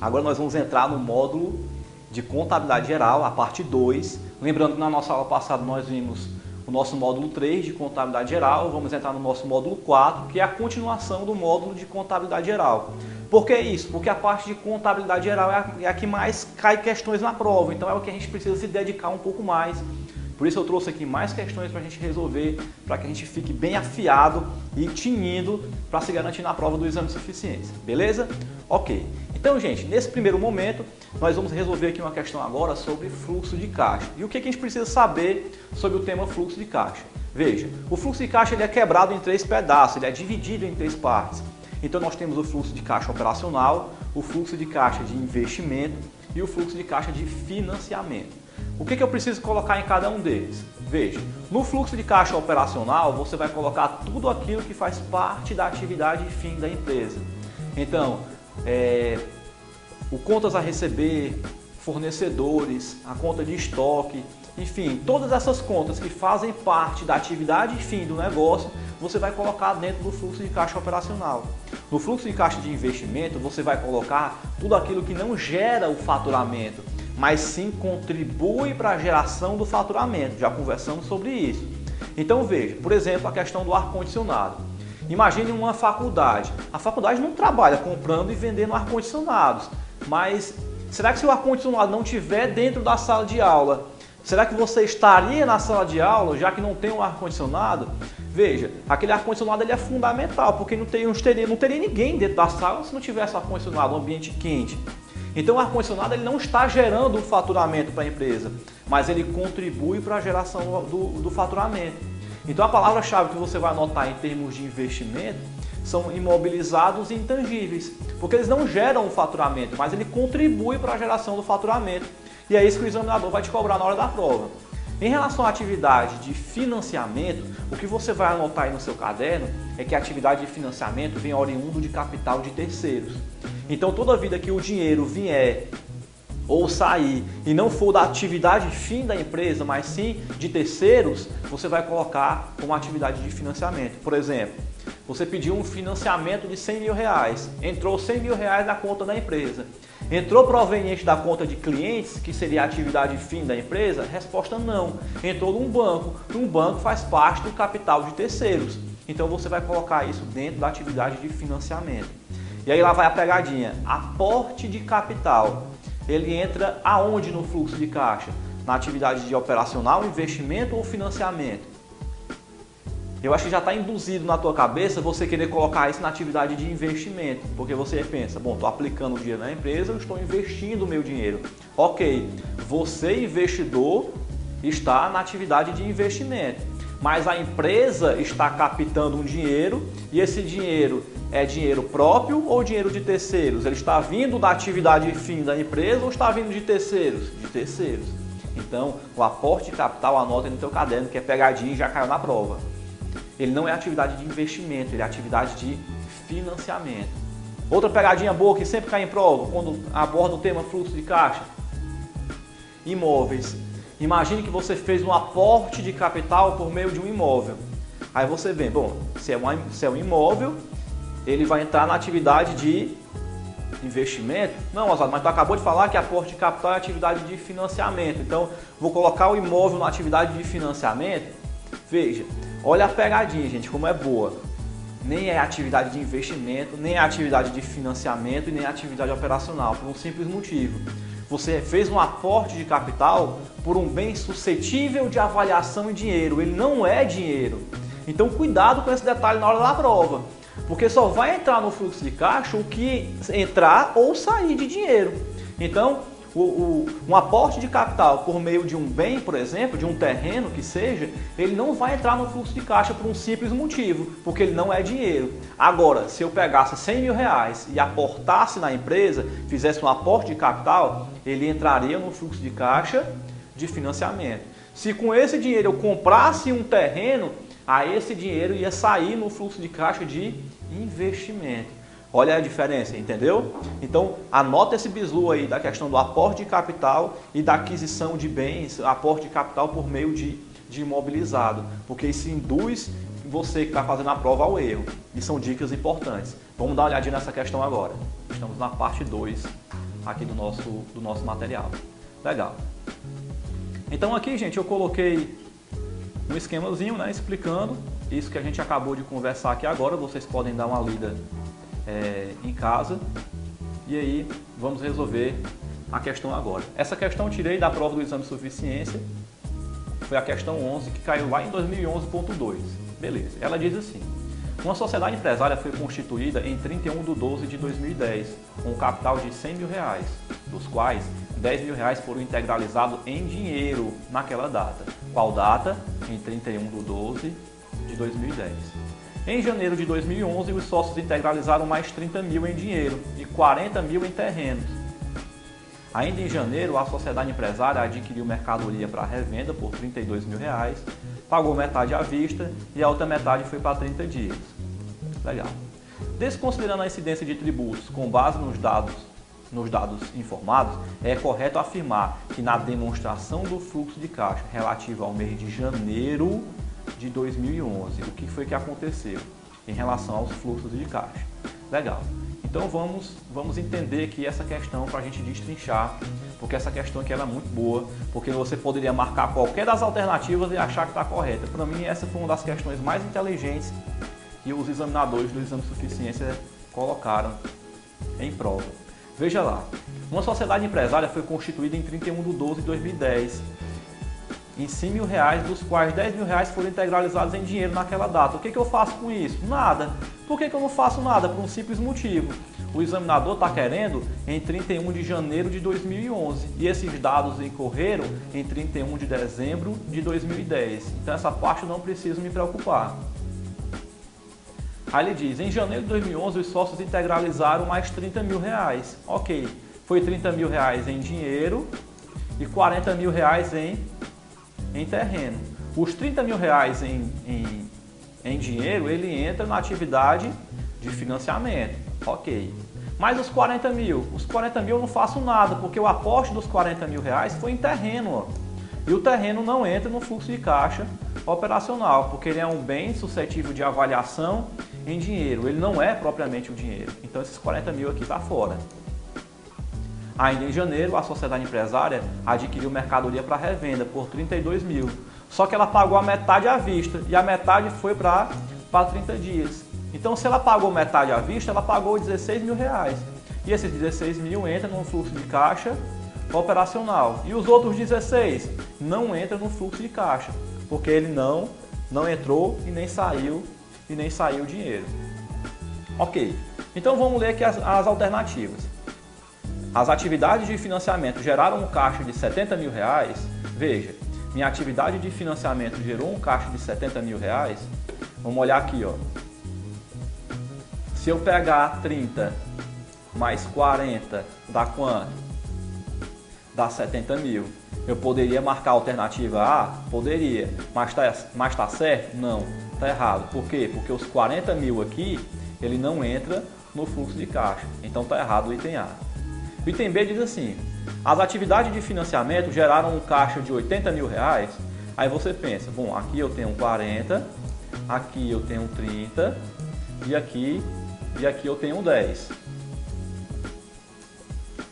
Agora nós vamos entrar no módulo de contabilidade geral, a parte 2. Lembrando que na nossa aula passada nós vimos o nosso módulo 3 de contabilidade geral, vamos entrar no nosso módulo 4, que é a continuação do módulo de contabilidade geral. Por que isso? Porque a parte de contabilidade geral é a que mais cai questões na prova, então é o que a gente precisa se dedicar um pouco mais. Por isso eu trouxe aqui mais questões para a gente resolver, para que a gente fique bem afiado e tinindo para se garantir na prova do exame de suficiência. Beleza? Ok. Então, gente, nesse primeiro momento, nós vamos resolver aqui uma questão agora sobre fluxo de caixa. E o que a gente precisa saber sobre o tema fluxo de caixa? Veja, o fluxo de caixa ele é quebrado em 3 pedaços, ele é dividido em 3 partes. Então nós temos o fluxo de caixa operacional, o fluxo de caixa de investimento e o fluxo de caixa de financiamento. O que eu preciso colocar em cada um deles? Veja, no fluxo de caixa operacional você vai colocar tudo aquilo que faz parte da atividade de fim da empresa. Então, o contas a receber, fornecedores, a conta de estoque, enfim, todas essas contas que fazem parte da atividade de fim do negócio, você vai colocar dentro do fluxo de caixa operacional. No fluxo de caixa de investimento, você vai colocar tudo aquilo que não gera o faturamento, mas sim contribui para a geração do faturamento. Já conversamos sobre isso. Então veja, por exemplo, a questão do ar-condicionado. Imagine uma faculdade. A faculdade não trabalha comprando e vendendo ar-condicionados, mas será que se o ar-condicionado não estiver dentro da sala de aula, será que você estaria na sala de aula, já que não tem um ar-condicionado? Veja, aquele ar-condicionado ele é fundamental, porque não teria ninguém dentro da sala se não tivesse ar-condicionado, um ambiente quente. Então o ar-condicionado ele não está gerando um faturamento para a empresa, mas ele contribui para a geração do faturamento. Então a palavra-chave que você vai anotar em termos de investimento são imobilizados e intangíveis, porque eles não geram um faturamento, mas ele contribui para a geração do faturamento. E é isso que o examinador vai te cobrar na hora da prova. Em relação à atividade de financiamento, o que você vai anotar aí no seu caderno é que a atividade de financiamento vem oriundo de capital de terceiros. Então toda vida que o dinheiro vier ou sair e não for da atividade fim da empresa, mas sim de terceiros, você vai colocar como atividade de financiamento. Por exemplo, você pediu um financiamento de R$100 mil, entrou R$100 mil na conta da empresa. Entrou proveniente da conta de clientes, que seria a atividade fim da empresa? Resposta não. Entrou num banco. Um banco faz parte do capital de terceiros. Então você vai colocar isso dentro da atividade de financiamento. E aí lá vai a pegadinha. Aporte de capital. Ele entra aonde no fluxo de caixa? Na atividade de operacional, investimento ou financiamento? Eu acho que já está induzido na tua cabeça você querer colocar isso na atividade de investimento, porque você pensa, bom, estou aplicando o dinheiro na empresa, eu estou investindo o meu dinheiro. Ok, você investidor está na atividade de investimento, mas a empresa está captando um dinheiro e esse dinheiro é dinheiro próprio ou dinheiro de terceiros? Ele está vindo da atividade fim da empresa ou está vindo de terceiros? De terceiros. Então, o aporte de capital anota no teu caderno, que é pegadinha e já caiu na prova. Ele não é atividade de investimento, ele é atividade de financiamento. Outra pegadinha boa que sempre cai em prova, quando aborda o tema fluxo de caixa. Imóveis. Imagine que você fez um aporte de capital por meio de um imóvel. Aí você vê, bom, se é um imóvel, ele vai entrar na atividade de investimento? Não, Oswaldo, mas tu acabou de falar que aporte de capital é atividade de financiamento. Então, vou colocar o imóvel na atividade de financiamento? Veja, olha a pegadinha, gente, como é boa. Nem é atividade de investimento, nem é atividade de financiamento e nem é atividade operacional, por um simples motivo. Você fez um aporte de capital por um bem suscetível de avaliação em dinheiro. Ele não é dinheiro. Então, cuidado com esse detalhe na hora da prova. Porque só vai entrar no fluxo de caixa o que entrar ou sair de dinheiro. Então, um aporte de capital por meio de um bem, por exemplo, de um terreno que seja, ele não vai entrar no fluxo de caixa por um simples motivo, porque ele não é dinheiro. Agora, se eu pegasse R$100 mil e aportasse na empresa, fizesse um aporte de capital, ele entraria no fluxo de caixa de financiamento. Se com esse dinheiro eu comprasse um terreno, aí esse dinheiro ia sair no fluxo de caixa de investimento. Olha a diferença, entendeu? Então, anota esse bizu aí da questão do aporte de capital e da aquisição de bens, aporte de capital por meio de imobilizado, porque isso induz você que está fazendo a prova ao erro. E são dicas importantes. Vamos dar uma olhadinha nessa questão agora. Estamos na parte 2 aqui do nosso material. Legal. Então aqui, gente, eu coloquei um esquemazinho, né, explicando isso que a gente acabou de conversar aqui agora. Vocês podem dar uma lida em casa. E aí vamos resolver a questão agora. Essa questão eu tirei da prova do exame de suficiência. Foi a questão 11, que caiu lá em 2011.2. Beleza. Ela diz assim: uma sociedade empresária foi constituída em 31/12/2010 com um capital de R$100 mil, dos quais R$10 mil foram integralizados em dinheiro naquela data. Qual data? Em 31/12/2010. Em janeiro de 2011, os sócios integralizaram mais 30 mil em dinheiro e 40 mil em terrenos. Ainda em janeiro, a sociedade empresária adquiriu mercadoria para revenda por R$32 mil, pagou metade à vista e a outra metade foi para 30 dias. Legal. Desconsiderando a incidência de tributos com base nos dados informados, é correto afirmar que na demonstração do fluxo de caixa relativo ao mês de janeiro de 2011, o que foi que aconteceu em relação aos fluxos de caixa? Legal. Então vamos entender aqui essa questão para a gente destrinchar, porque essa questão aqui ela é muito boa, porque você poderia marcar qualquer das alternativas e achar que está correta. Para mim essa foi uma das questões mais inteligentes que os examinadores do exame de suficiência colocaram em prova. Veja lá, uma sociedade empresária foi constituída em 31/12/2010 em R$100 mil, dos quais R$10 mil foram integralizados em dinheiro naquela data. O que eu faço com isso? Nada. Por que eu não faço nada? Por um simples motivo. O examinador está querendo em 31 de janeiro de 2011 e esses dados incorreram em 31 de dezembro de 2010. Então essa parte eu não preciso me preocupar. Aí ele diz, em janeiro de 2011 os sócios integralizaram mais R$30 mil. Ok, foi R$30 mil em dinheiro e R$40 mil em terreno. Os R$30 mil em dinheiro, ele entra na atividade de financiamento, ok. Mas os 40 mil eu não faço nada, porque o aporte dos R$40 mil foi em terreno, ó. E o terreno não entra no fluxo de caixa operacional, porque ele é um bem suscetível de avaliação em dinheiro, ele não é propriamente o dinheiro. Então esses 40 mil aqui está fora. Ainda em janeiro, a sociedade empresária adquiriu mercadoria para revenda por 32 mil. Só que ela pagou a metade à vista e a metade foi para 30 dias. Então, se ela pagou metade à vista, ela pagou R$16 mil. E esses 16 mil entram no fluxo de caixa operacional. E os outros 16 não entram no fluxo de caixa, porque ele não entrou e nem saiu o dinheiro. Ok, então vamos ler aqui as alternativas. As atividades de financiamento geraram um caixa de R$70 mil. Veja, minha atividade de financiamento gerou um caixa de R$70 mil. Vamos olhar aqui, ó. Se eu pegar 30 mais 40, dá quanto? Dá 70 mil. Eu poderia marcar a alternativa A? Poderia. Mas tá certo? Não. Tá errado. Por quê? Porque os 40 mil aqui, ele não entra no fluxo de caixa. Então tá errado o item A. O item B diz assim, as atividades de financiamento geraram um caixa de R$80 mil. Aí você pensa, bom, aqui eu tenho 40, aqui eu tenho 30 e aqui eu tenho 10.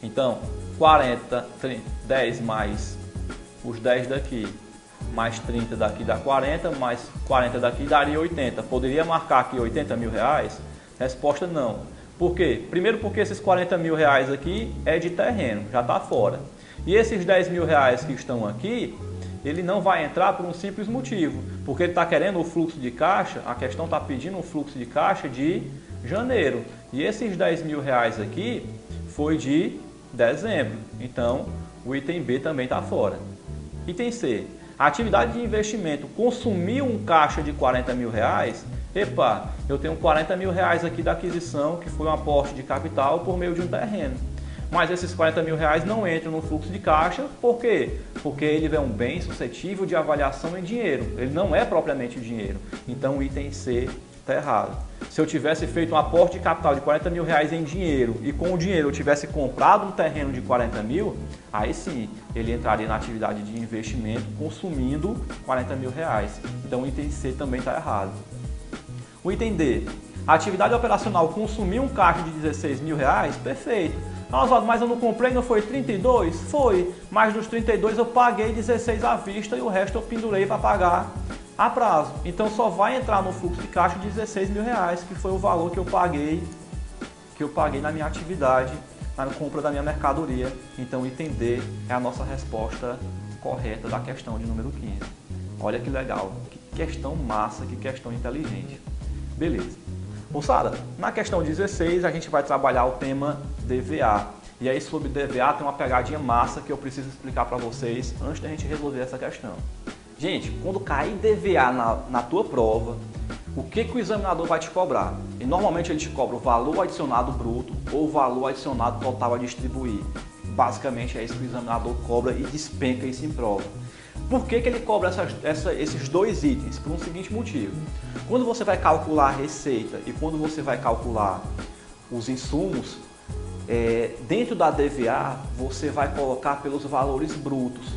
Então, 40, 10 mais os 10 daqui, mais 30 daqui dá 40, mais 40 daqui daria 80. Poderia marcar aqui R$80 mil? Resposta não. Por quê? Primeiro porque esses R$40 mil aqui é de terreno, já está fora. E esses R$10 mil que estão aqui, ele não vai entrar por um simples motivo. Porque ele está querendo o fluxo de caixa, a questão está pedindo um fluxo de caixa de janeiro. E esses R$10 mil aqui foi de dezembro. Então, o item B também está fora. Item C. A atividade de investimento consumiu um caixa de R$40 mil. Epa, eu tenho R$40 mil aqui da aquisição, que foi um aporte de capital por meio de um terreno. Mas esses R$40 mil não entram no fluxo de caixa, por quê? Porque ele é um bem suscetível de avaliação em dinheiro, ele não é propriamente dinheiro. Então o item C está errado. Se eu tivesse feito um aporte de capital de R$40 mil em dinheiro e com o dinheiro eu tivesse comprado um terreno de 40 mil, aí sim ele entraria na atividade de investimento consumindo R$40 mil. Então o item C também está errado. O item D. A atividade operacional consumiu um caixa de 16 mil reais? Perfeito. Oswaldo, mas eu não comprei, não foi 32? Foi, mas dos 32 eu paguei 16 à vista e o resto eu pendurei para pagar a prazo. Então só vai entrar no fluxo de caixa 16 mil reais, que foi o valor que eu paguei na minha atividade, na compra da minha mercadoria. Então item D é a nossa resposta correta da questão de número 15. Olha que legal, que questão massa, que questão inteligente. Beleza. Moçada, na questão 16 a gente vai trabalhar o tema DVA. E aí sobre DVA tem uma pegadinha massa que eu preciso explicar para vocês antes da gente resolver essa questão. Gente, quando cair DVA na tua prova, o que o examinador vai te cobrar? E normalmente ele te cobra o valor adicionado bruto ou o valor adicionado total a distribuir. Basicamente é isso que o examinador cobra e despenca isso em prova. Por que ele cobra esses dois itens? Por um seguinte motivo. Quando você vai calcular a receita e quando você vai calcular os insumos, dentro da DVA você vai colocar pelos valores brutos.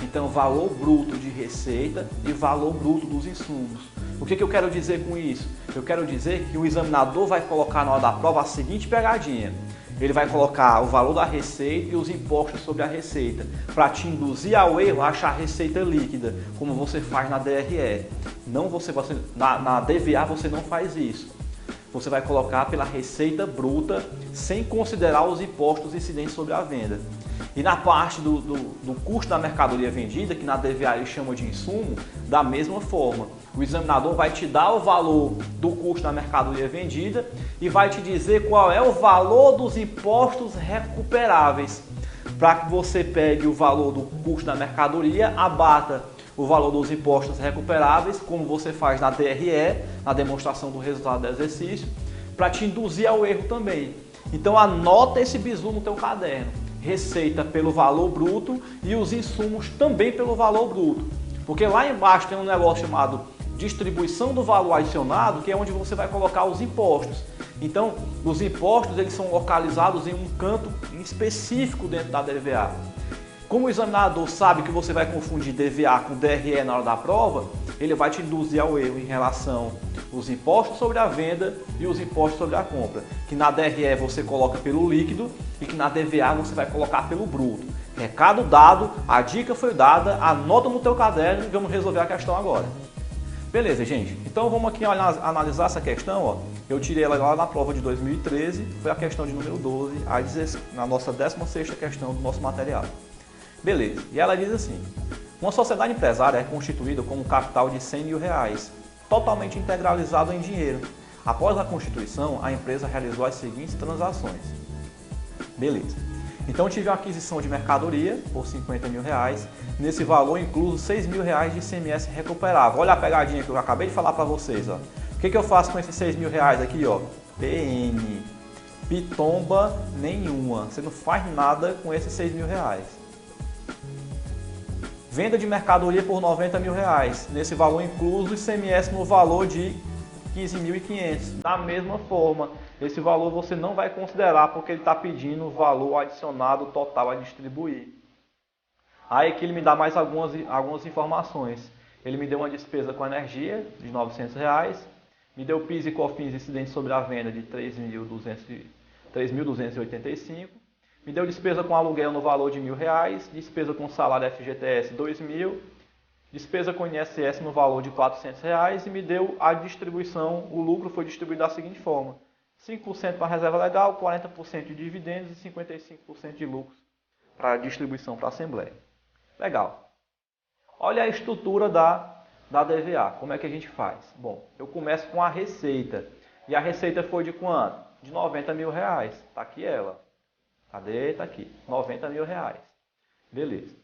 Então, valor bruto de receita e valor bruto dos insumos. O que eu quero dizer com isso? Eu quero dizer que o examinador vai colocar na hora da prova a seguinte pegadinha. Ele vai colocar o valor da receita e os impostos sobre a receita, para te induzir ao erro a achar a receita líquida, como você faz na DRE. Na DVA você não faz isso. Você vai colocar pela receita bruta, sem considerar os impostos incidentes sobre a venda. E na parte do custo da mercadoria vendida, que na DVA eles chamam de insumo, da mesma forma. O examinador vai te dar o valor do custo da mercadoria vendida e vai te dizer qual é o valor dos impostos recuperáveis. Para que você pegue o valor do custo da mercadoria, abata o valor dos impostos recuperáveis, como você faz na DRE, na demonstração do resultado do exercício, para te induzir ao erro também. Então anota esse bizu no teu caderno. Receita pelo valor bruto e os insumos também pelo valor bruto. Porque lá embaixo tem um negócio chamado distribuição do valor adicionado, que é onde você vai colocar os impostos. Então, os impostos eles são localizados em um canto específico dentro da DVA. Como o examinador sabe que você vai confundir DVA com DRE na hora da prova, ele vai te induzir ao erro em relação aos impostos sobre a venda e os impostos sobre a compra. Que na DRE você coloca pelo líquido e que na DVA você vai colocar pelo bruto. Recado dado, a dica foi dada, anota no teu caderno e vamos resolver a questão agora. Beleza, gente? Então vamos aqui analisar essa questão. Ó. Eu tirei ela lá na prova de 2013, foi a questão de número 12, na nossa 16ª questão do nosso material. Beleza, e ela diz assim: uma sociedade empresária é constituída com um capital de 100 mil reais, totalmente integralizado em dinheiro. Após a constituição, a empresa realizou as seguintes transações. Beleza. Então tive uma aquisição de mercadoria por 50 mil reais, nesse valor incluso 6 mil reais de ICMS recuperável. Olha a pegadinha que eu acabei de falar para vocês. Ó. O que eu faço com esses 6 mil reais aqui? Ó? PN, pitomba nenhuma, você não faz nada com esses 6 mil reais. Venda de mercadoria por 90 mil reais, nesse valor incluso ICMS no valor de 15.500. Da mesma forma, esse valor você não vai considerar porque ele está pedindo o valor adicionado total a distribuir. Aí que ele me dá mais algumas informações. Ele me deu uma despesa com energia de R$ 900, me deu PIS e COFINS incidente sobre a venda de 3.285, me deu despesa com aluguel no valor de R$ 1.000, despesa com salário FGTS 2.000, despesa com INSS no valor de R$ 400 e me deu a distribuição, o lucro foi distribuído da seguinte forma: 5% para a reserva legal, 40% de dividendos e 55% de lucros para distribuição para a Assembleia. Legal. Olha a estrutura da DVA, como é que a gente faz? Bom, eu começo com a receita. E a receita foi de quanto? De 90 mil reais. Está aqui ela. Cadê? Está aqui. 90 mil reais. Beleza.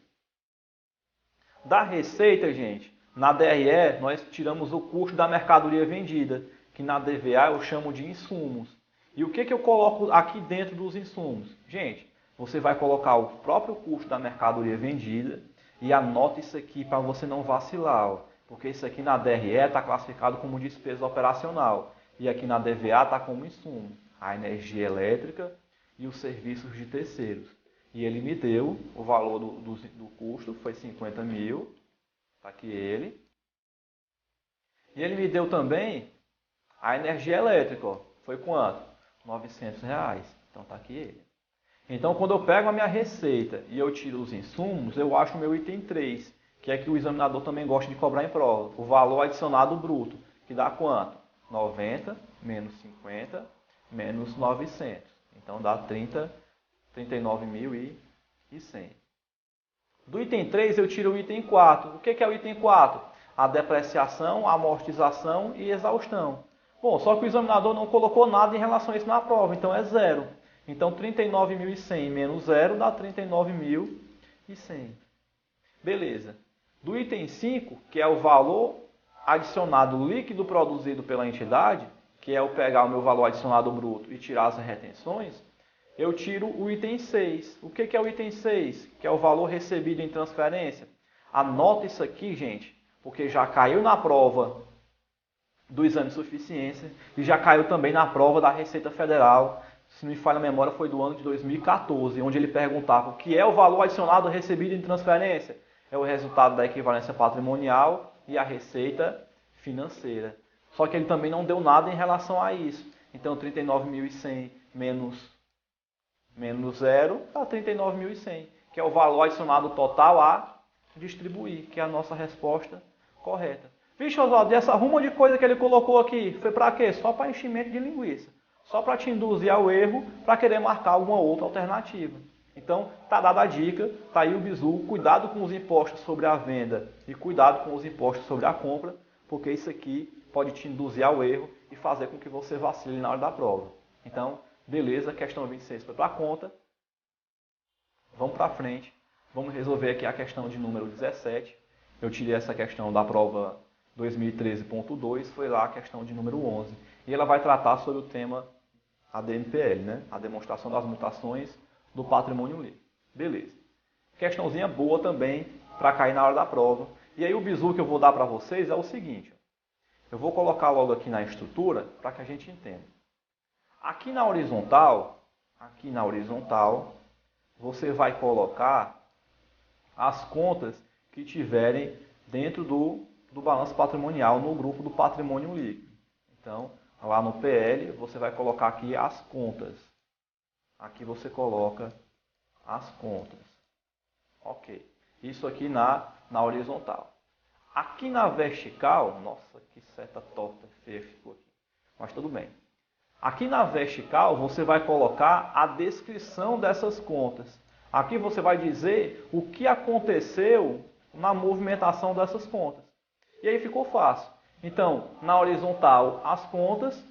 Da receita, gente, na DRE nós tiramos o custo da mercadoria vendida, que na DVA eu chamo de insumos. E o que eu coloco aqui dentro dos insumos? Gente, você vai colocar o próprio custo da mercadoria vendida e anota isso aqui para você não vacilar, ó, porque isso aqui na DRE está classificado como despesa operacional e aqui na DVA está como insumo, a energia elétrica e os serviços de terceiros. E ele me deu o valor do custo, foi 50 mil, está aqui ele. E ele me deu também A energia elétrica, ó, foi quanto? R$900. Então tá aqui ele. Então quando eu pego a minha receita e eu tiro os insumos, eu acho o meu item 3, que é que o examinador também gosta de cobrar em prova. O valor adicionado bruto, que dá quanto? 90 menos 50 menos 900. Então dá 39.100. Do item 3 eu tiro o item 4. O que é o item 4? A depreciação, a amortização e exaustão. Bom, só que o examinador não colocou nada em relação a isso na prova, então é zero. Então 39.100 menos zero dá 39.100. Beleza. Do item 5, que é o valor adicionado líquido produzido pela entidade, que é eu pegar o meu valor adicionado bruto e tirar as retenções, eu tiro o item 6. O que é o item 6? Que é o valor recebido em transferência. Anota isso aqui, gente, porque já caiu na prova do exame de suficiência e já caiu também na prova da Receita Federal. Se não me falha a memória, foi do ano de 2014, onde ele perguntava o que é o valor adicionado recebido em transferência. É o resultado da equivalência patrimonial e a receita financeira. Só que ele também não deu nada em relação a isso. Então, 39.100 menos zero dá 39.100, que é o valor adicionado total a distribuir, que é a nossa resposta correta. Vixe, Oswaldo, e essa ruma de coisa que ele colocou aqui, foi para quê? Só para enchimento de linguiça. Só para te induzir ao erro, para querer marcar alguma outra alternativa. Então, tá dada a dica, tá aí o bizu, cuidado com os impostos sobre a venda e cuidado com os impostos sobre a compra, porque isso aqui pode te induzir ao erro e fazer com que você vacile na hora da prova. Então, beleza, questão 26 foi para a conta. Vamos para frente. Vamos resolver aqui a questão de número 17. Eu tirei essa questão da prova 2013.2, foi lá a questão de número 11. E ela vai tratar sobre o tema ADMPL, né? A demonstração das mutações do patrimônio líquido. Beleza. Questãozinha boa também para cair na hora da prova. E aí o bizu que eu vou dar para vocês é o seguinte. Eu vou colocar logo aqui na estrutura para que a gente entenda. Aqui na horizontal, você vai colocar as contas que tiverem dentro do balanço patrimonial no grupo do patrimônio líquido. Então, lá no PL, você vai colocar aqui as contas. Aqui você coloca as contas. Ok. Isso aqui na horizontal. Aqui na vertical, nossa, que seta torta feia ficou aqui. Mas tudo bem. Aqui na vertical, você vai colocar a descrição dessas contas. Aqui você vai dizer o que aconteceu na movimentação dessas contas. E aí ficou fácil. Então, na horizontal, as contas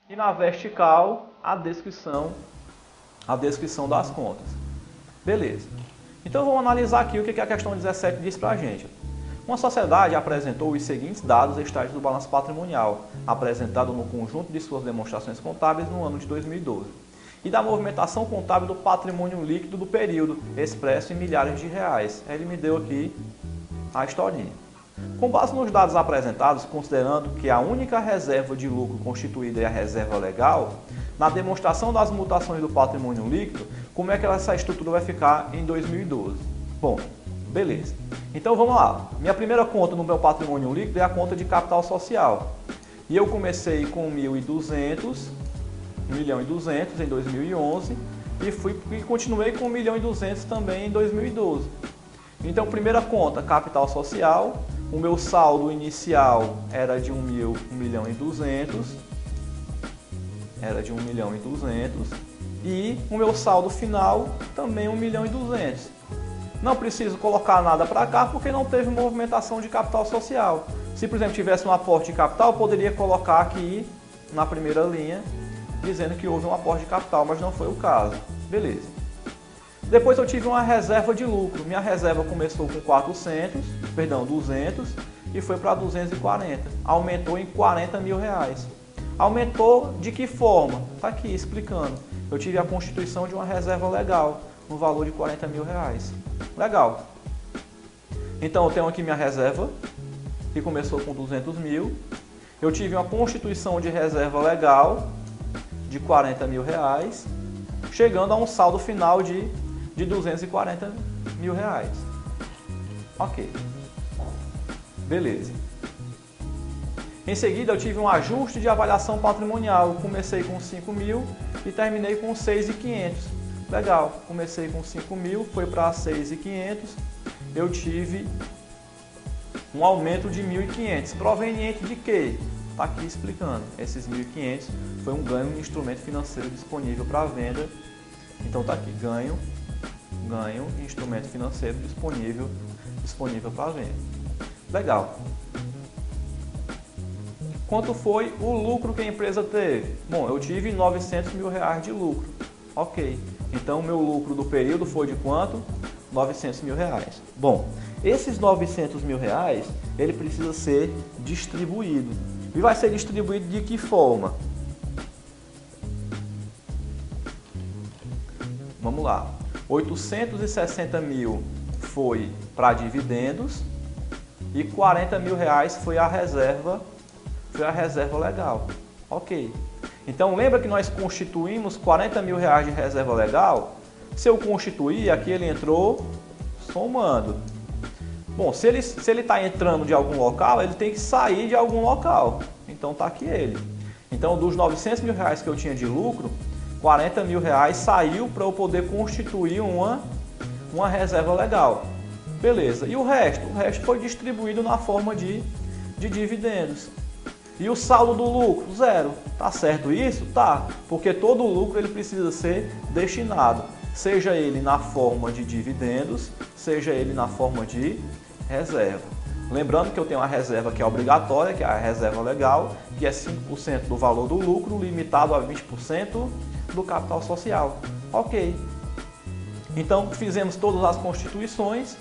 e na vertical, a descrição das contas. Beleza. Então, vamos analisar aqui o que a questão 17 diz para a gente. Uma sociedade apresentou os seguintes dados extraídos do balanço patrimonial, apresentado no conjunto de suas demonstrações contábeis no ano de 2012, e da movimentação contábil do patrimônio líquido do período, expresso em milhares de reais. Ele me deu aqui a historinha. Com base nos dados apresentados, considerando que a única reserva de lucro constituída é a reserva legal, na demonstração das mutações do patrimônio líquido, como é que essa estrutura vai ficar em 2012? Bom, beleza. Então vamos lá. Minha primeira conta no meu patrimônio líquido é a conta de capital social. E eu comecei com 1.200 em 2011 e continuei com 1.200.000 também em 2012. Então, primeira conta, capital social. O meu saldo inicial era de 1.200.000. Era de 1.200.000. E o meu saldo final também 1.200.000. Não preciso colocar nada para cá porque não teve movimentação de capital social. Se, por exemplo, tivesse um aporte de capital, eu poderia colocar aqui na primeira linha dizendo que houve um aporte de capital, mas não foi o caso. Beleza. Depois eu tive uma reserva de lucro. Minha reserva começou com 200 e foi para 240. Aumentou em R$40.000. Aumentou de que forma? Está aqui explicando. Eu tive a constituição de uma reserva legal no valor de R$40.000. Legal. Então eu tenho aqui minha reserva, que começou com 200.000. Eu tive uma constituição de reserva legal de R$40.000, chegando a um saldo final de R$240.000. Ok. Beleza. Em seguida, eu tive um ajuste de avaliação patrimonial. Eu comecei com 5.000 e terminei com 6.500. Legal, comecei com 5.000, foi para 6.500. Eu tive um aumento de 1.500. Proveniente de quê? Está aqui explicando. Esses 1.500 foi um ganho em instrumento financeiro disponível para venda. Então está aqui, ganho em instrumento financeiro disponível para venda. Legal. Quanto foi o lucro que a empresa teve? Bom, eu tive 900 mil reais de lucro. Ok. Então, o meu lucro do período foi de quanto? 900 mil reais. Bom, esses 900 mil reais, ele precisa ser distribuído. E vai ser distribuído de que forma? Vamos lá. 860 mil foi para dividendos e 40 mil reais foi a reserva legal. Ok. Então lembra que nós constituímos 40 mil reais de reserva legal? Se eu constituir, aqui ele entrou somando. Bom, se ele está entrando de algum local, ele tem que sair de algum local. Então está aqui ele. Então dos 900 mil reais que eu tinha de lucro, 40 mil reais saiu para eu poder constituir uma reserva legal. Beleza. E o resto? O resto foi distribuído na forma de dividendos. E o saldo do lucro? Zero. Tá certo isso? Tá. Porque todo lucro ele precisa ser destinado. Seja ele na forma de dividendos, seja ele na forma de reserva. Lembrando que eu tenho uma reserva que é obrigatória, que é a reserva legal, que é 5% do valor do lucro, limitado a 20% do capital social. Ok. Então, fizemos todas as constituições.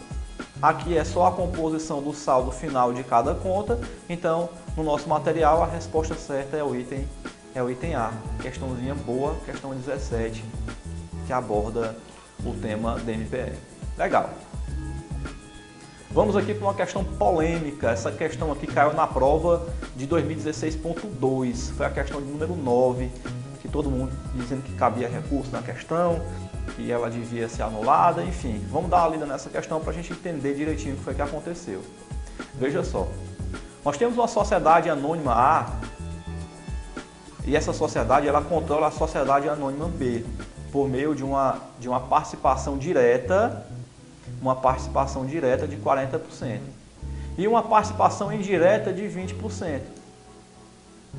Aqui é só a composição do saldo final de cada conta. Então, no nosso material, a resposta certa é o item A. Questãozinha boa, questão 17, que aborda o tema DMPE. Legal. Vamos aqui para uma questão polêmica. Essa questão aqui caiu na prova de 2016.2. Foi a questão de número 9, que todo mundo dizendo que cabia recurso na questão, que ela devia ser anulada, enfim. Vamos dar uma lida nessa questão para a gente entender direitinho o que foi que aconteceu. Veja só. Nós temos uma sociedade anônima A e essa sociedade ela controla a sociedade anônima B por meio de uma participação direta, de 40% e uma participação indireta de 20%.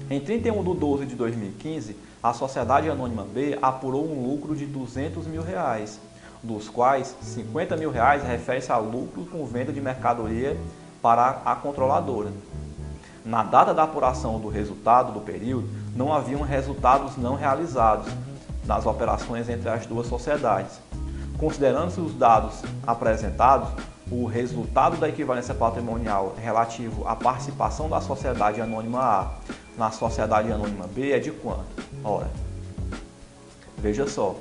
Em 31/12 de 2015, a sociedade anônima B apurou um lucro de 200 mil reais, dos quais 50 mil reais refere-se a lucro com venda de mercadoria para a controladora. Na data da apuração do resultado do período, não haviam resultados não realizados nas operações entre as duas sociedades. Considerando-se os dados apresentados, o resultado da equivalência patrimonial relativo à participação da sociedade anônima A na sociedade anônima B é de quanto? Ora, veja só,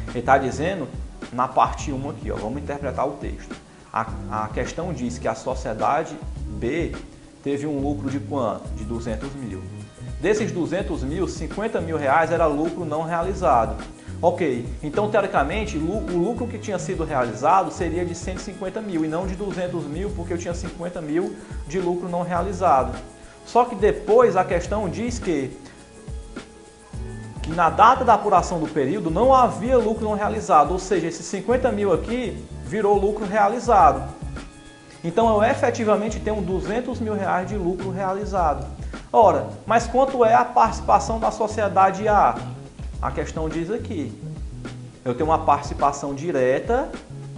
ele está dizendo na parte 1 aqui, ó, vamos interpretar o texto. A questão diz que a sociedade B teve um lucro de quanto? De 200 mil. Desses 200 mil, 50 mil reais era lucro não realizado. Ok, então teoricamente o lucro que tinha sido realizado seria de 150 mil e não de 200 mil, porque eu tinha 50 mil de lucro não realizado. Só que depois a questão diz que na data da apuração do período não havia lucro não realizado, ou seja, esses 50 mil aqui virou lucro realizado. Então eu efetivamente tenho 200 mil reais de lucro realizado. Ora, mas quanto é a participação da sociedade A? A questão diz aqui, eu tenho uma participação direta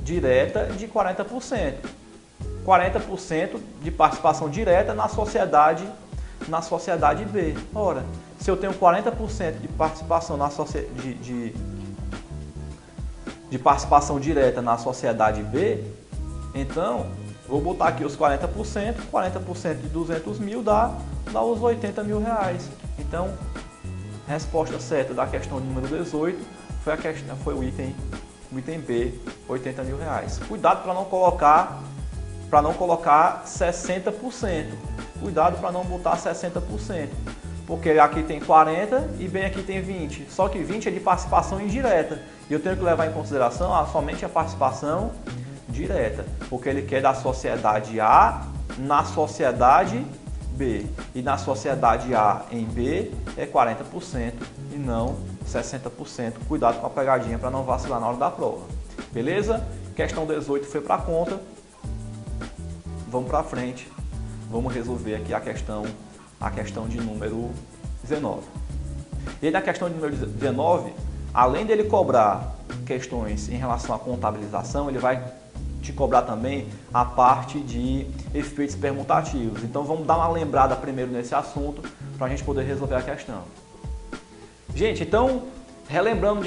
de 40%. 40% de participação direta na sociedade B. Ora, se eu tenho 40% de participação de participação direta na sociedade B, então vou botar aqui os 40%, 40% de 200 mil dá os 80 mil reais. Então, resposta certa da questão número 18 foi o item B, 80 mil reais. Cuidado para não colocar 60%. Cuidado para não botar 60%. Porque aqui tem 40 e bem aqui tem 20. Só que 20 é de participação indireta. E eu tenho que levar em consideração somente a participação direta. Porque ele quer da sociedade A na sociedade B. E na sociedade A em B é 40% e não 60%. Cuidado com a pegadinha para não vacilar na hora da prova. Beleza? Questão 18 foi para conta. Vamos para frente. Vamos resolver aqui a questão de número 19. E aí na questão de número 19, além dele cobrar questões em relação à contabilização, ele vai te cobrar também a parte de efeitos permutativos. Então vamos dar uma lembrada primeiro nesse assunto para a gente poder resolver a questão. Gente, então relembrando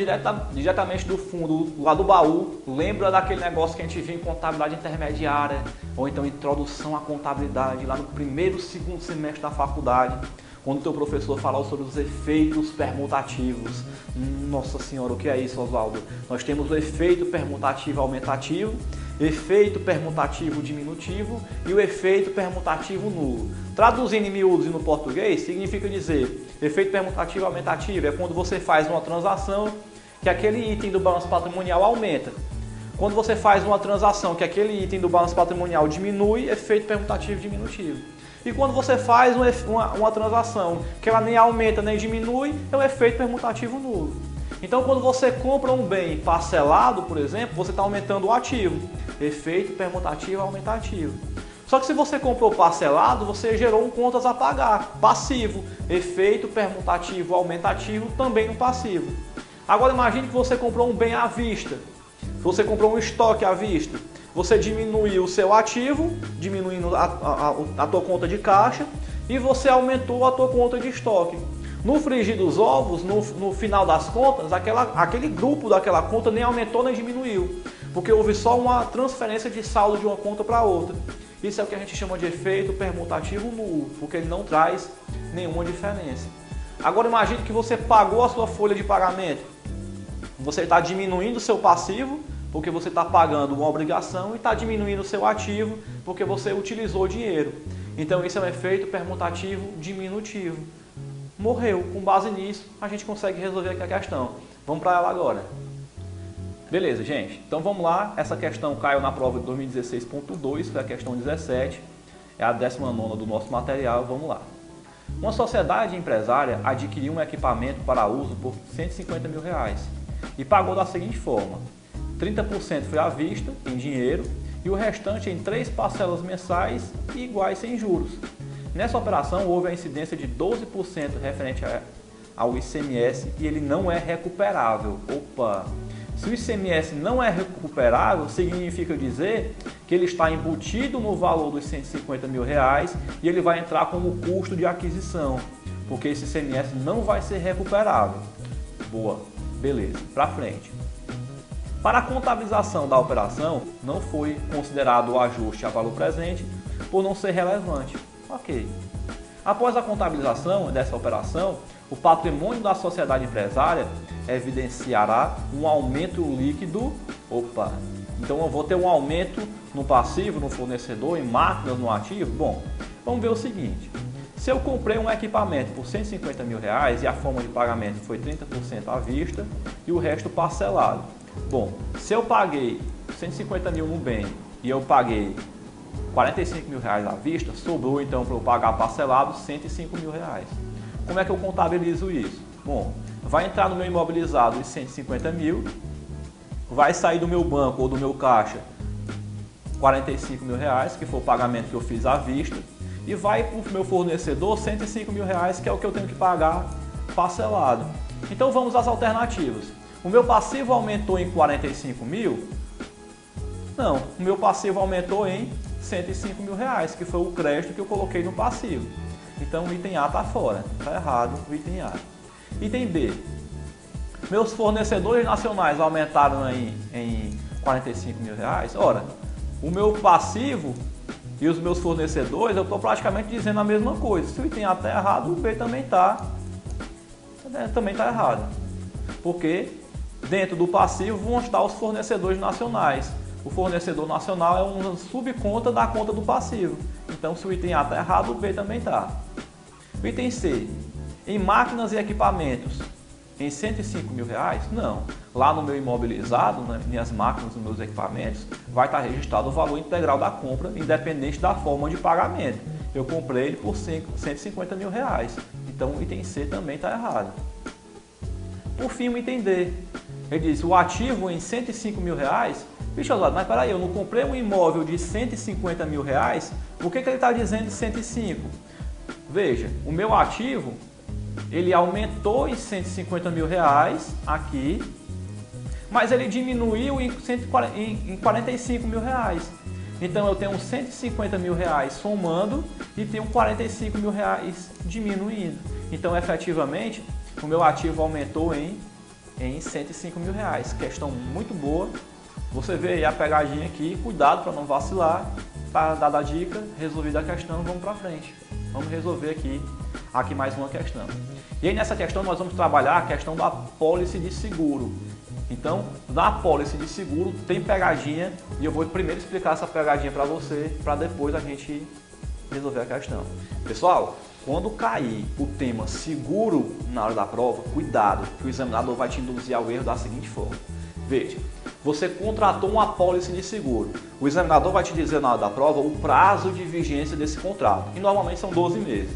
diretamente do fundo, lá do baú, lembra daquele negócio que a gente viu em contabilidade intermediária ou então introdução à contabilidade lá no primeiro, segundo semestre da faculdade, quando o teu professor falou sobre os efeitos permutativos. Nossa senhora, o que é isso, Oswaldo? Nós temos o efeito permutativo aumentativo, efeito permutativo diminutivo e o efeito permutativo nulo. Traduzindo em miúdos e no português, significa dizer, efeito permutativo aumentativo é quando você faz uma transação que aquele item do balanço patrimonial aumenta. Quando você faz uma transação que aquele item do balanço patrimonial diminui, efeito permutativo diminutivo. E quando você faz uma transação que ela nem aumenta nem diminui, é o efeito permutativo nulo. Então, quando você compra um bem parcelado, por exemplo, você está aumentando o ativo. Efeito permutativo aumentativo. Só que se você comprou parcelado, você gerou um contas a pagar, passivo. Efeito permutativo aumentativo também no passivo. Agora imagine que você comprou um bem à vista. Você comprou um estoque à vista. Você diminuiu o seu ativo, diminuindo a tua conta de caixa, e você aumentou a tua conta de estoque. No frigir dos ovos, no final das contas, aquele grupo daquela conta nem aumentou nem diminuiu, porque houve só uma transferência de saldo de uma conta para outra. Isso é o que a gente chama de efeito permutativo nulo, porque ele não traz nenhuma diferença. Agora imagine que você pagou a sua folha de pagamento. Você está diminuindo o seu passivo, porque você está pagando uma obrigação, e está diminuindo o seu ativo, porque você utilizou dinheiro. Então isso é um efeito permutativo diminutivo. Morreu. Com base nisso, a gente consegue resolver aqui a questão. Vamos para ela agora. Beleza, gente. Então vamos lá. Essa questão caiu na prova de 2016.2, foi a questão 17. É a 19ª do nosso material. Vamos lá. Uma sociedade empresária adquiriu um equipamento para uso por R$150 mil e pagou da seguinte forma. 30% foi à vista, em dinheiro, e o restante em 3 parcelas mensais e iguais sem juros. Nessa operação houve a incidência de 12% referente ao ICMS e ele não é recuperável. Opa! Se o ICMS não é recuperável, significa dizer que ele está embutido no valor dos R$150 mil e ele vai entrar como custo de aquisição, porque esse ICMS não vai ser recuperável. Boa, beleza, para frente. Para a contabilização da operação, não foi considerado o ajuste a valor presente por não ser relevante. Ok. Após a contabilização dessa operação, o patrimônio da sociedade empresária evidenciará um aumento líquido. Opa! Então eu vou ter um aumento no passivo, no fornecedor, em máquinas, no ativo. Bom, vamos ver o seguinte. Se eu comprei um equipamento por R$150 mil e a forma de pagamento foi 30% à vista e o resto parcelado. Bom, se eu paguei 150 mil no bem e eu paguei 45 mil reais à vista, sobrou então para eu pagar parcelado 105 mil reais. Como é que eu contabilizo isso? Bom, vai entrar no meu imobilizado os 150 mil, vai sair do meu banco ou do meu caixa 45 mil reais, que foi o pagamento que eu fiz à vista, e vai para o meu fornecedor 105 mil reais, que é o que eu tenho que pagar parcelado. Então vamos às alternativas. O meu passivo aumentou em 45 mil? Não, o meu passivo aumentou em 105 mil reais, que foi o crédito que eu coloquei no passivo. Então o item A está fora, está errado o item A. Item B. Meus fornecedores nacionais aumentaram em 45 mil reais? Ora, o meu passivo e os meus fornecedores, eu estou praticamente dizendo a mesma coisa. Se o item A está errado, o B também está errado. Porque dentro do passivo vão estar os fornecedores nacionais. O fornecedor nacional é uma subconta da conta do passivo. Então, se o item A está errado, o B também está. O item C. Em máquinas e equipamentos, em 105 mil reais? Não. Lá no meu imobilizado, nas minhas máquinas, nos meus equipamentos, vai estar registrado o valor integral da compra, independente da forma de pagamento. eu comprei ele por 150 mil reais. Então o item C também está errado. Por fim, o item D. Ele diz, o ativo em 105 mil reais. Bicho, Oswaldo, mas peraí, eu não comprei um imóvel de 150 mil reais, por que ele está dizendo de 105? Veja, o meu ativo, ele aumentou em 150 mil reais aqui, mas ele diminuiu em 45 mil reais. Então eu tenho 150 mil reais somando e tenho 45 mil reais diminuindo. Então efetivamente o meu ativo aumentou em 105 mil reais. Questão muito boa. Você vê aí a pegadinha aqui, cuidado para não vacilar. Para dar a dica, resolvida a questão, vamos para frente. Vamos resolver aqui mais uma questão. E aí nessa questão nós vamos trabalhar a questão da apólice de seguro. Então, na apólice de seguro tem pegadinha e eu vou primeiro explicar essa pegadinha para você, para depois a gente resolver a questão. Pessoal, quando cair o tema seguro na hora da prova, cuidado, que o examinador vai te induzir ao erro da seguinte forma. Veja, você contratou uma apólice de seguro. O examinador vai te dizer na hora da prova o prazo de vigência desse contrato, e normalmente são 12 meses.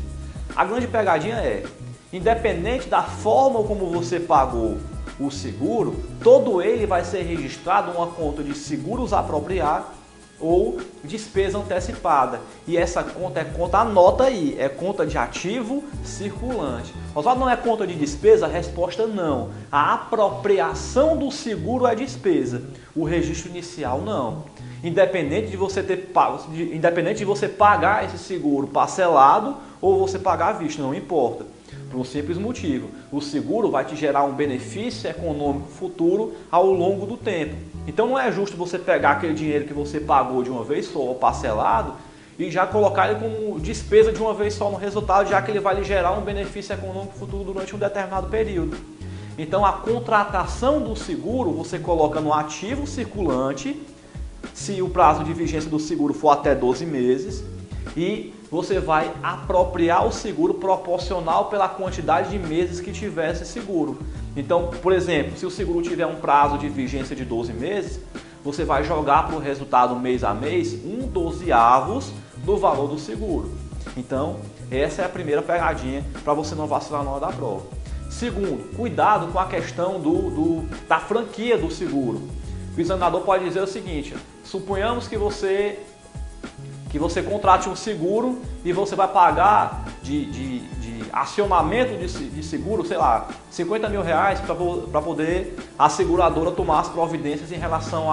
A grande pegadinha é, independente da forma como você pagou o seguro, todo ele vai ser registrado numa conta de seguros apropriados ou despesa antecipada. E essa conta é conta, anota aí, é conta de ativo circulante. Oswaldo, não é conta de despesa? A resposta não. A apropriação do seguro é despesa. O registro inicial não. Independente de você pagar esse seguro parcelado ou você pagar à vista, não importa. Por um simples motivo, o seguro vai te gerar um benefício econômico futuro ao longo do tempo. Então não é justo você pegar aquele dinheiro que você pagou de uma vez só, parcelado, e já colocar ele como despesa de uma vez só no resultado, já que ele vai lhe gerar um benefício econômico futuro durante um determinado período. Então a contratação do seguro você coloca no ativo circulante, se o prazo de vigência do seguro for até 12 meses, e você vai apropriar o seguro proporcional pela quantidade de meses que tiver esse seguro. Então, por exemplo, se o seguro tiver um prazo de vigência de 12 meses, você vai jogar para o resultado mês a mês 1/12 do valor do seguro. Então, essa é a primeira pegadinha para você não vacilar na hora da prova. Segundo, cuidado com a questão da franquia do seguro. O examinador pode dizer o seguinte, suponhamos que você contrate um seguro e você vai pagar de acionamento de seguro, sei lá, 50 mil reais para poder a seguradora tomar as providências em relação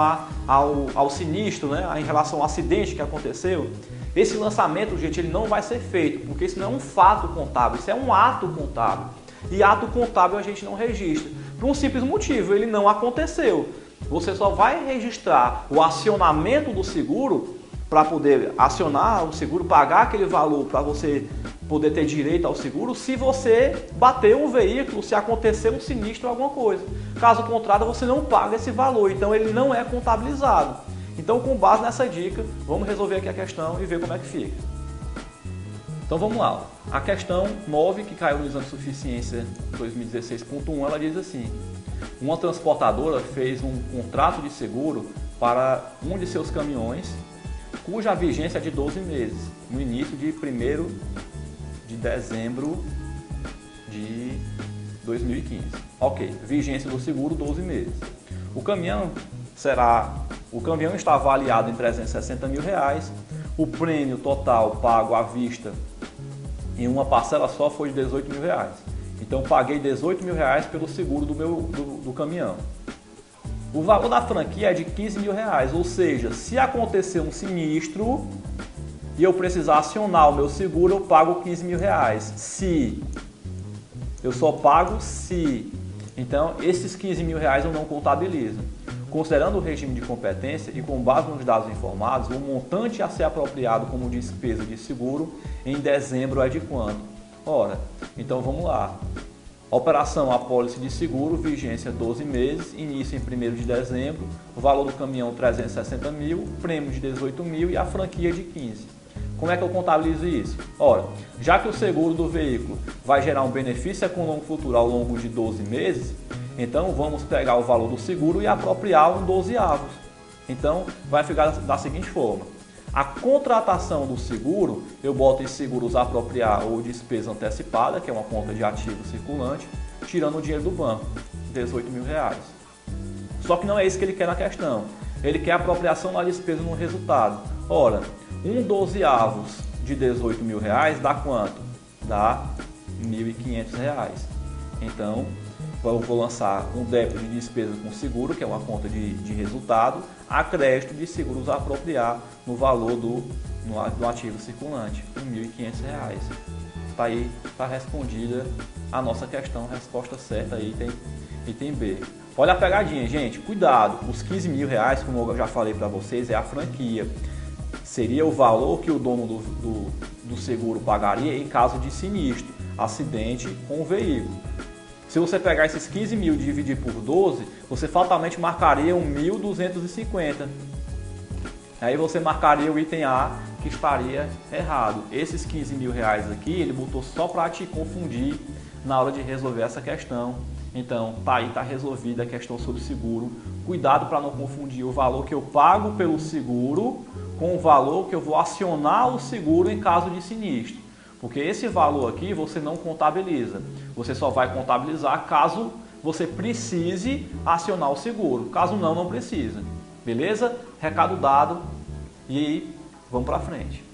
ao sinistro, né? Em relação ao acidente que aconteceu. Esse lançamento, gente, ele não vai ser feito, porque isso não é um fato contábil, isso é um ato contábil. E ato contábil a gente não registra, por um simples motivo, ele não aconteceu. Você só vai registrar o acionamento do seguro para poder acionar o seguro, pagar aquele valor para você poder ter direito ao seguro se você bater um veículo, se acontecer um sinistro ou alguma coisa. Caso contrário, você não paga esse valor, então ele não é contabilizado. Então, com base nessa dica, vamos resolver aqui a questão e ver como é que fica. Então vamos lá. A questão 9, que caiu no exame de suficiência 2016.1, ela diz assim: uma transportadora fez um contrato de seguro para um de seus caminhões cuja vigência é de 12 meses, no início de 1º de dezembro de 2015. Ok, vigência do seguro 12 meses. O caminhão está avaliado em 360 mil reais, o prêmio total pago à vista em uma parcela só foi de 18 mil reais. Então paguei 18 mil reais pelo seguro do caminhão. O valor da franquia é de 15 mil reais, ou seja, se acontecer um sinistro e eu precisar acionar o meu seguro, eu pago 15 mil reais. Se eu só pago se, então esses 15 mil reais eu não contabilizo. Considerando o regime de competência e com base nos dados informados, o montante a ser apropriado como despesa de seguro em dezembro é de quanto? Ora, então vamos lá. Operação apólice de seguro, vigência 12 meses, início em 1º de dezembro, o valor do caminhão 360 mil, prêmio de 18 mil e a franquia de 15. Como é que eu contabilizo isso? Ora, já que o seguro do veículo vai gerar um benefício econômico futuro ao longo de 12 meses, então vamos pegar o valor do seguro e apropriar um 12avos. Então vai ficar da seguinte forma: A contratação do seguro, eu boto em seguros apropriar ou despesa antecipada, que é uma conta de ativo circulante, tirando o dinheiro do banco, R$18.000. Só que não é isso que ele quer na questão. Ele quer apropriação da despesa no resultado. Ora, 1/12 de R$18.000 dá quanto? Dá R$1.500. Então, eu vou lançar um débito de despesa com seguro, que é uma conta de resultado, a crédito de seguros a apropriar no valor do ativo circulante, R$1.500. Está aí, está respondida a nossa questão, resposta certa aí, item B. Olha a pegadinha, gente, cuidado, os R$15.000, como eu já falei para vocês, é a franquia. Seria o valor que o dono do seguro pagaria em caso de sinistro, acidente com o veículo. Se você pegar esses 15.000 e dividir por 12, você fatalmente marcaria 1.250. Aí você marcaria o item A, que estaria errado. Esses R$15.000 aqui, ele botou só para te confundir na hora de resolver essa questão. Então, tá aí, tá resolvida a questão sobre seguro. Cuidado para não confundir o valor que eu pago pelo seguro com o valor que eu vou acionar o seguro em caso de sinistro. Porque esse valor aqui você não contabiliza. Você só vai contabilizar caso você precise acionar o seguro. Caso não, não precisa. Beleza? Recado dado e vamos para frente.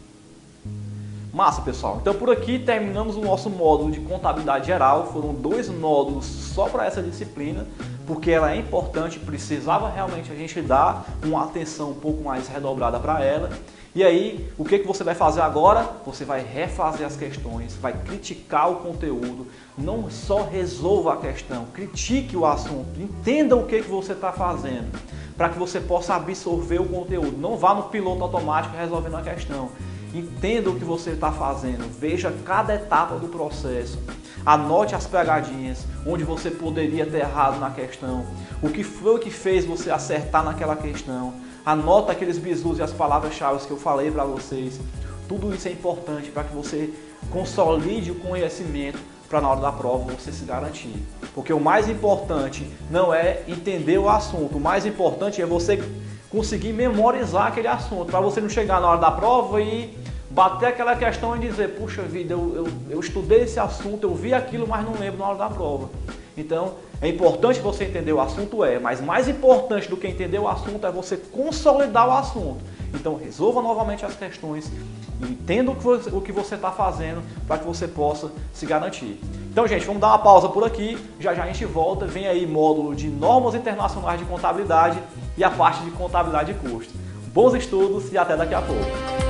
Massa, pessoal. Então por aqui terminamos o nosso módulo de contabilidade geral. Foram 2 módulos só para essa disciplina, porque ela é importante, precisava realmente a gente dar uma atenção um pouco mais redobrada para ela. E aí, o que você vai fazer agora? Você vai refazer as questões, vai criticar o conteúdo, não só resolva a questão, critique o assunto, entenda o que você está fazendo, para que você possa absorver o conteúdo. Não vá no piloto automático resolvendo a questão. Entenda o que você está fazendo, veja cada etapa do processo, anote as pegadinhas, onde você poderia ter errado na questão, o que foi que fez você acertar naquela questão, anota aqueles bizus e as palavras-chave que eu falei para vocês. Tudo isso é importante para que você consolide o conhecimento para na hora da prova você se garantir. Porque o mais importante não é entender o assunto, o mais importante é você conseguir memorizar aquele assunto, para você não chegar na hora da prova e bater aquela questão e dizer, puxa vida, eu estudei esse assunto, eu vi aquilo, mas não lembro na hora da prova. Então, é importante você entender o assunto, mas mais importante do que entender o assunto é você consolidar o assunto. Então, resolva novamente as questões, entenda o que você está fazendo para que você possa se garantir. Então, gente, vamos dar uma pausa por aqui, já já a gente volta, vem aí módulo de normas internacionais de contabilidade e a parte de contabilidade de custos. Bons estudos e até daqui a pouco.